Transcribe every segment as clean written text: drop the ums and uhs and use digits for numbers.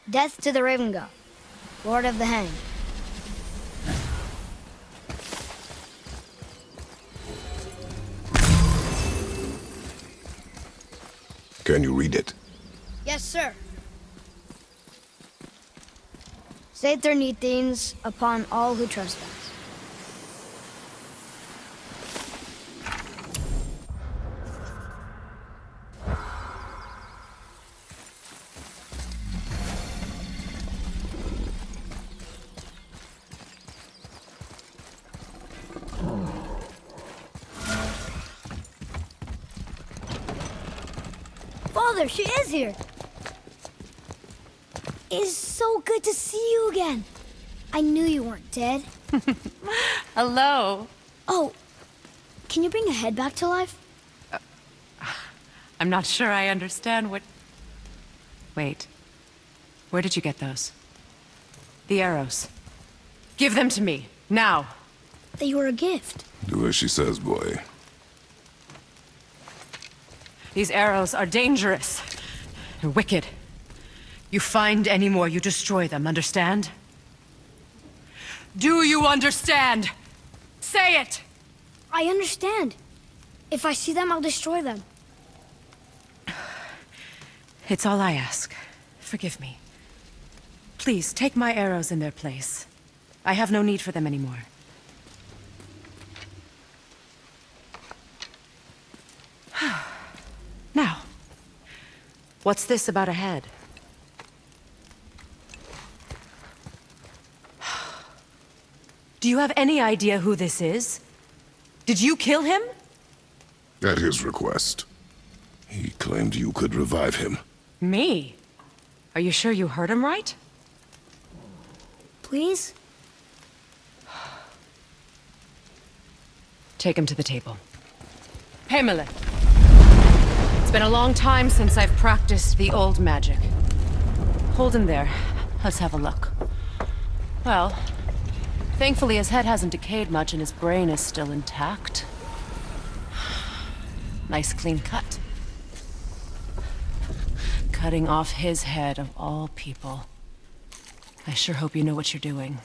Death to the Raven God, Lord of the Hanged. Can you read it? Yes, sir. Sater Nithins upon all who trespass. Father, she is here! It is so good to see you again. I knew you weren't dead. Hello. Oh, can you bring a head back to life? I'm not sure I understand what... Wait. Where did you get those? The arrows. Give them to me, now. They were a gift. Do as she says, boy. These arrows are dangerous. They're wicked. You find any more, you destroy them, understand? Do you understand? Say it! I understand. If I see them, I'll destroy them. It's all I ask. Forgive me. Please, take my arrows in their place. I have no need for them anymore. Now, what's this about a head? Do you have any idea who this is? Did you kill him? At his request. He claimed you could revive him. Me? Are you sure you heard him right? Please? Take him to the table. Pamela. It's been a long time since I've practiced the old magic. Hold him there. Let's have a look. Well, thankfully his head hasn't decayed much and his brain is still intact. Nice clean cut. Cutting off his head of all people. I sure hope you know what you're doing.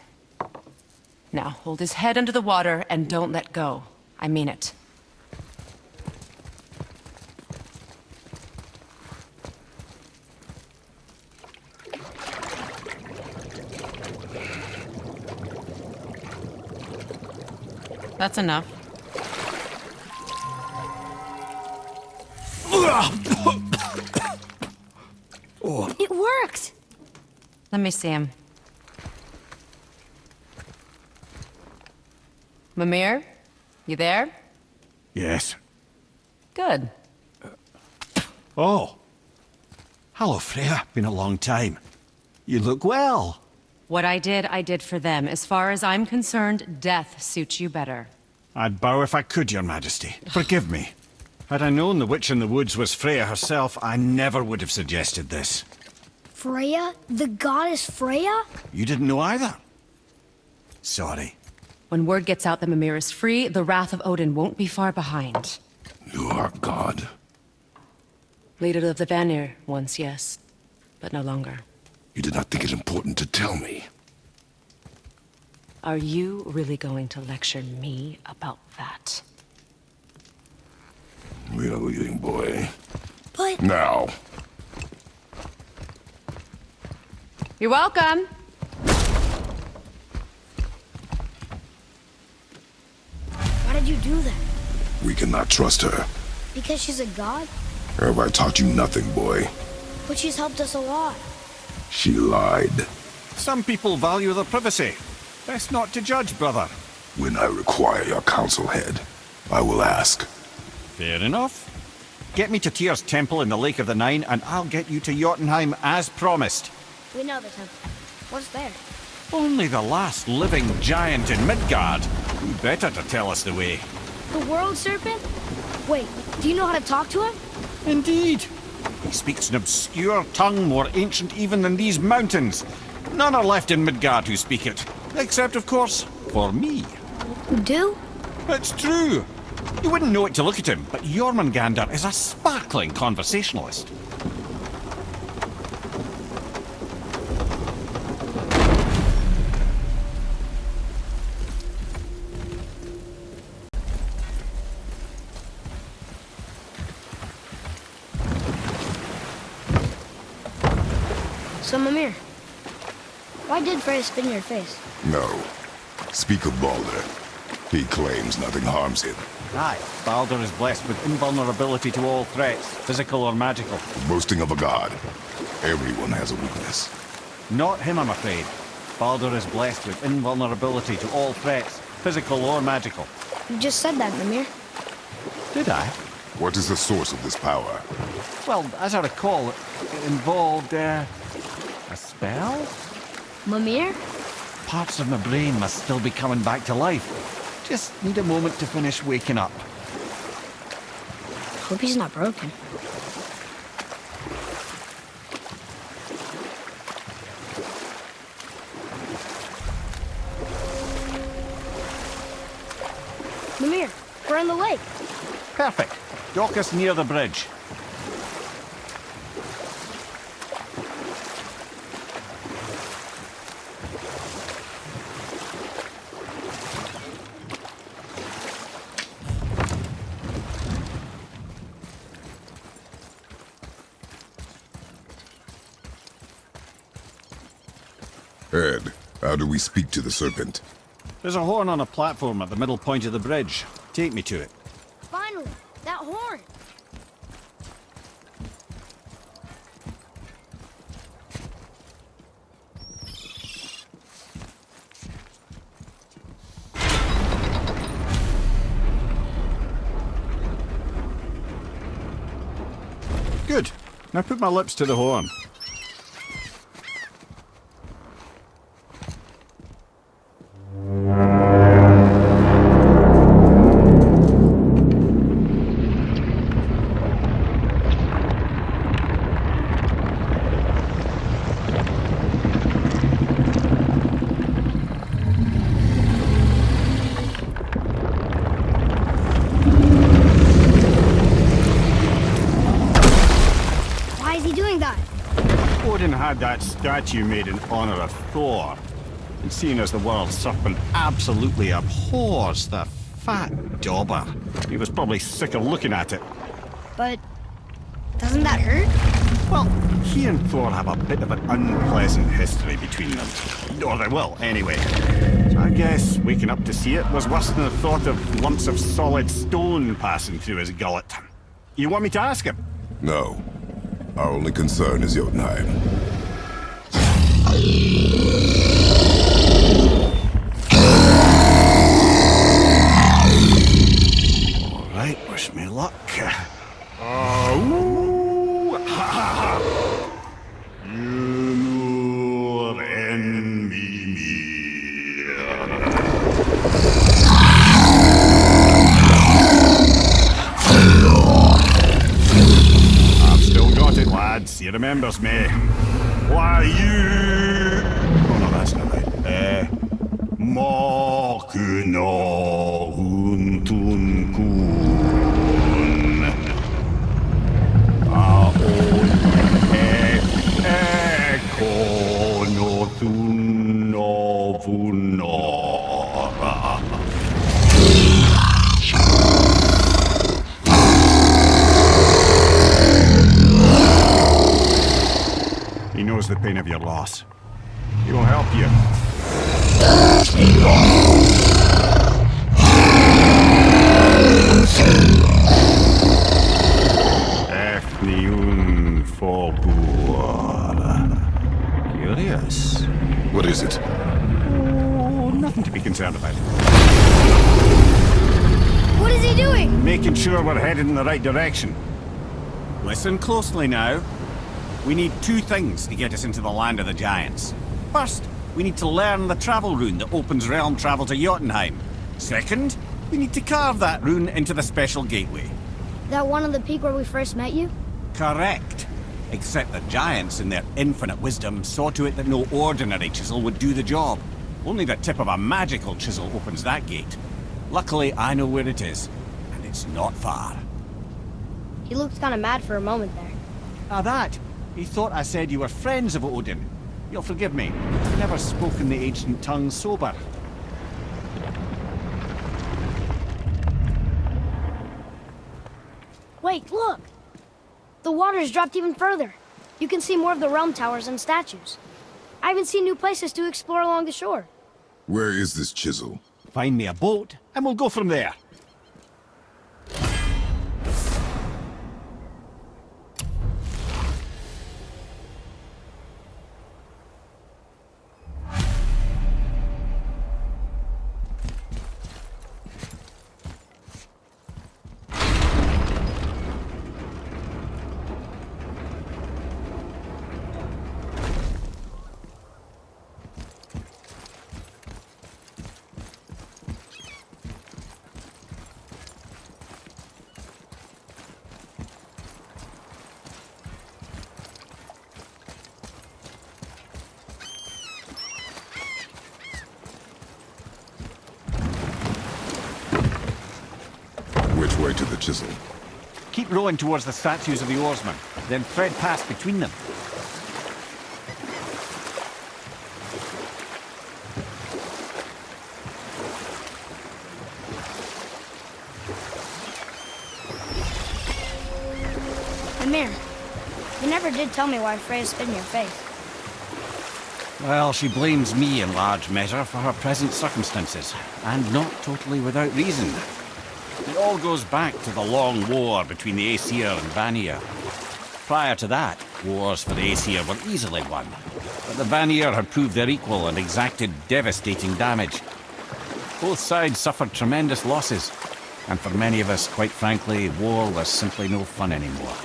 Now, hold his head under the water and don't let go. I mean it. That's enough. It worked! Let me see him. Mimir? You there? Yes. Good. Oh. Hello, Freya. Been a long time. You look well. What I did for them. As far as I'm concerned, death suits you better. I'd bow if I could, Your Majesty. Forgive me. Had I known the witch in the woods was Freya herself, I never would have suggested this. Freya? The goddess Freya? You didn't know either? Sorry. When word gets out that Mimir is free, the wrath of Odin won't be far behind. You are God. Leader of the Vanir, once, yes. But no longer. You did not think it important to tell me. Are you really going to lecture me about that? We are leaving, boy. But... Now. You're welcome! Why did you do that? We cannot trust her. Because she's a god? Have I taught you nothing, boy? But she's helped us a lot. She lied. Some people value their privacy. Best not to judge, brother. When I require your council head, I will ask. Fair enough. Get me to Tyr's temple in the Lake of the Nine, and I'll get you to Jotunheim as promised. We know the temple. What's there? Only the last living giant in Midgard. Who better to tell us the way? The world serpent? Wait, do you know how to talk to him? Indeed. He speaks an obscure tongue more ancient even than these mountains. None are left in Midgard who speak it. Except, of course, for me. You do? It's true. You wouldn't know it to look at him, but Jormungandr is a sparkling conversationalist. So, Mimir, why did Freya spit in your face? No. Speak of Balder. He claims nothing harms him. Aye, Baldur is blessed with invulnerability to all threats, physical or magical. Boasting of a god. Everyone has a weakness. Not him, I'm afraid. Baldur is blessed with invulnerability to all threats, physical or magical. You just said that, Mimir. Did I? What is the source of this power? Well, as I recall, it involved, a spell? Mimir? Parts of my brain must still be coming back to life. Just need a moment to finish waking up. Hope he's not broken. Mimir, we're on the lake. Perfect. Dock us near the bridge. Ed, how do we speak to the serpent? There's a horn on a platform at the middle point of the bridge. Take me to it. Finally, that horn. Good. Now put my lips to the horn. Why is he doing that? Odin had that statue made in honor of Thor. And seeing as the world's serpent absolutely abhors the fat dauber, he was probably sick of looking at it. But doesn't that hurt? Well, he and Thor have a bit of an unpleasant history between them. Or they will, anyway. So I guess waking up to see it was worse than the thought of lumps of solid stone passing through his gullet. You want me to ask him? No. Our only concern is Jotunheim. All right, wish me luck. Ooh, ha, ha, ha. Nur en Mimir. I've still got it, lads. He remembers me. Why, you... Oh, no, that's not right. Makuna huntun kun. Aon ekonothun novunora. He knows the pain of your loss. He will help you. Efniun Fogur. Curious. What is it? Oh, nothing to be concerned about. What is he doing? Making sure we're headed in the right direction. Listen closely now. We need two things to get us into the land of the giants. First, we need to learn the travel rune that opens realm travel to Jotunheim. Second, we need to carve that rune into the special gateway. That one on the peak where we first met you? Correct. Except the giants, in their infinite wisdom, saw to it that no ordinary chisel would do the job. Only the tip of a magical chisel opens that gate. Luckily, I know where it is, and it's not far. He looked kind of mad for a moment there. Ah, that. He thought I said you were friends of Odin. You'll forgive me. I've never spoken the ancient tongue sober. Wait, look! The water's dropped even further. You can see more of the realm towers and statues. I even see new places to explore along the shore. Where is this chisel? Find me a boat, and we'll go from there. Which way to the chisel? Keep rowing towards the statues of the oarsmen, then thread past between them. Mimir, you never did tell me why Freya spit in your face. Well, she blames me in large measure for her present circumstances, and not totally without reason. It all goes back to the long war between the Aesir and Vanir. Prior to that, wars for the Aesir were easily won, but the Vanir had proved their equal and exacted devastating damage. Both sides suffered tremendous losses, and for many of us, quite frankly, war was simply no fun anymore.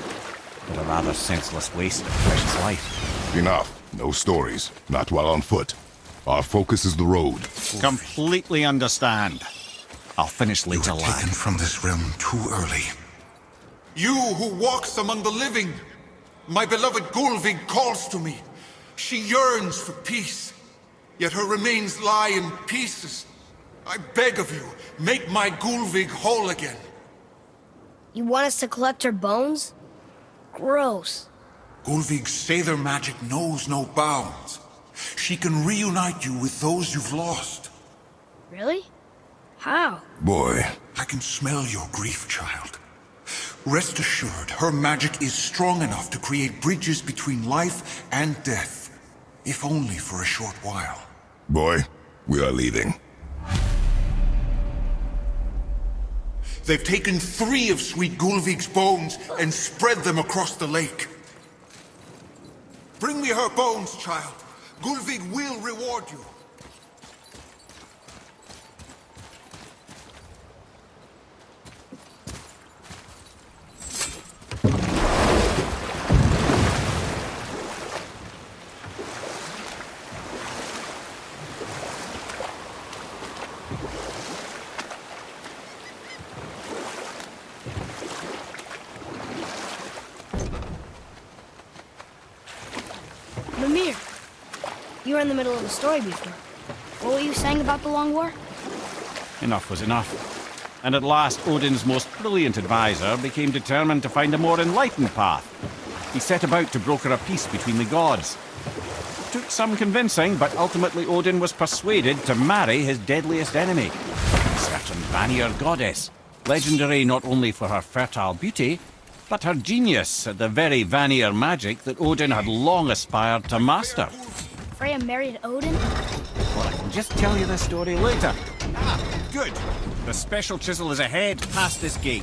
But a rather senseless waste of precious life. Enough. No stories. Not while on foot. Our focus is the road. Completely understand. I'll finish later, You were taken from this realm too early. You who walks among the living, my beloved Gulvig calls to me. She yearns for peace, yet her remains lie in pieces. I beg of you, make my Gulvig whole again. You want us to collect her bones? Gross. Gulvig's Sather magic knows no bounds. She can reunite you with those you've lost. Really? How? Boy. I can smell your grief, child. Rest assured, her magic is strong enough to create bridges between life and death, if only for a short while. Boy, we are leaving. They've taken 3 of sweet Gulvig's bones and spread them across the lake. Bring me her bones, child. Gulvig will reward you. Mimir, you were in the middle of a story before. What were you saying about the Long War? Enough was enough. And at last, Odin's most brilliant advisor became determined to find a more enlightened path. He set about to broker a peace between the gods. It took some convincing, but ultimately Odin was persuaded to marry his deadliest enemy, a certain Vanir goddess, legendary not only for her fertile beauty, but her genius at the very Vanir magic that Odin had long aspired to master. Freya married Odin? Well, I can just tell you the story later. Ah, good. The special chisel is ahead, past this gate.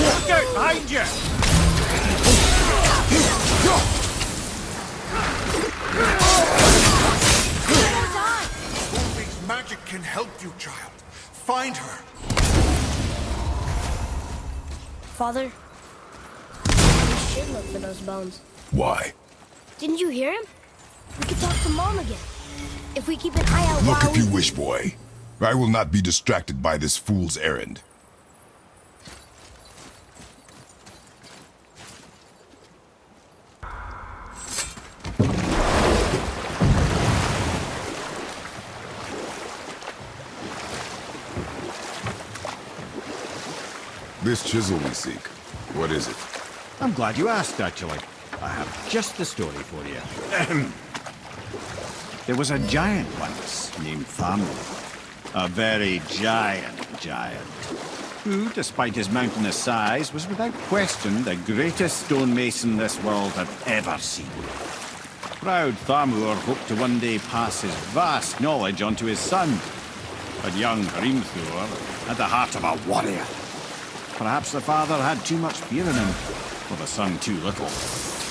Look out behind you! Gulvig's magic can help you, child. Find her. Father, we should look for those bones. Why? Didn't you hear him? We could talk to Mom again. If we keep an eye out Look while if you wish, boy. I will not be distracted by this fool's errand. This chisel we seek, what is it? I'm glad you asked, actually. I have just the story for you. Ahem. There was a giant once named Thamur. A very giant, who, despite his mountainous size, was without question the greatest stonemason this world had ever seen. Proud Thamur hoped to one day pass his vast knowledge on to his son. But young Hrimthur had the heart of a warrior. Perhaps the father had too much fear in him, or the son too little.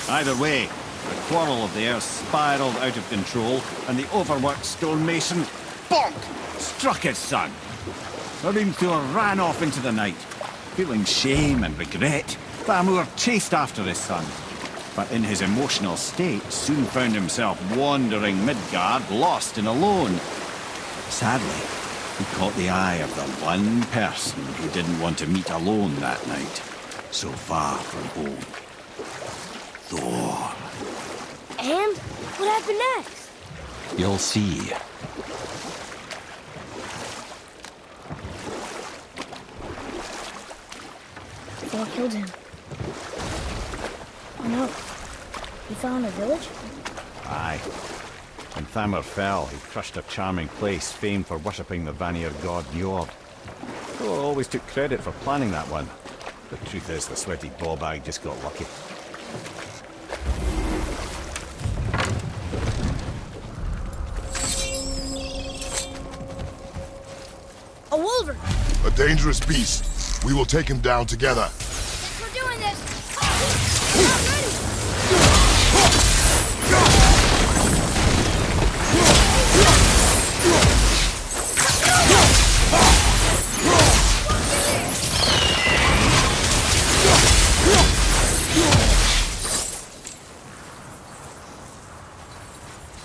Either way, the quarrel of theirs spiraled out of control, and the overworked stonemason, bonk, struck his son. Hrimthur ran off into the night. Feeling shame and regret, Thamur chased after his son, but in his emotional state soon found himself wandering Midgard, lost and alone. Sadly, he caught the eye of the one person who didn't want to meet alone that night, so far from home. Thor. And what happened next? You'll see. Thor killed him. Oh no. He fell in a village? Aye. When Thamur fell, he crushed a charming place famed for worshipping the Vanir god Njord. Thor always took credit for planning that one. The truth is, the sweaty ballbag just got lucky. A wolverine! A dangerous beast. We will take him down together. We're doing this! Not ready!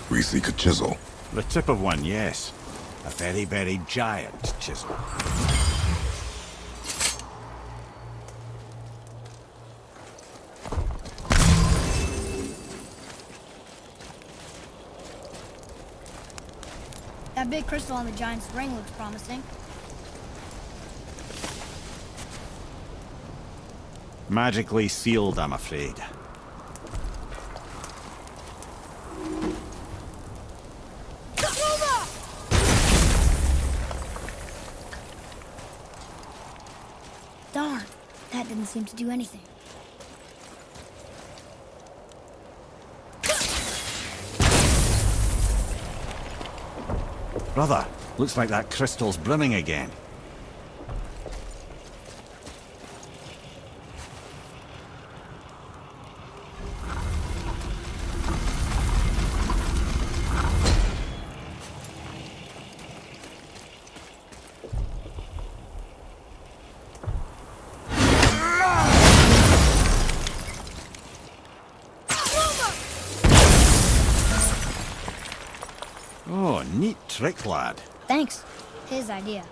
We seek a chisel. The tip of one, yes. A very, very giant chisel. That big crystal on the giant's ring looks promising. Magically sealed, I'm afraid. Darn, that didn't seem to do anything. Brother, looks like that crystal's brimming again. Oh, neat trick, lad. Thanks. His idea.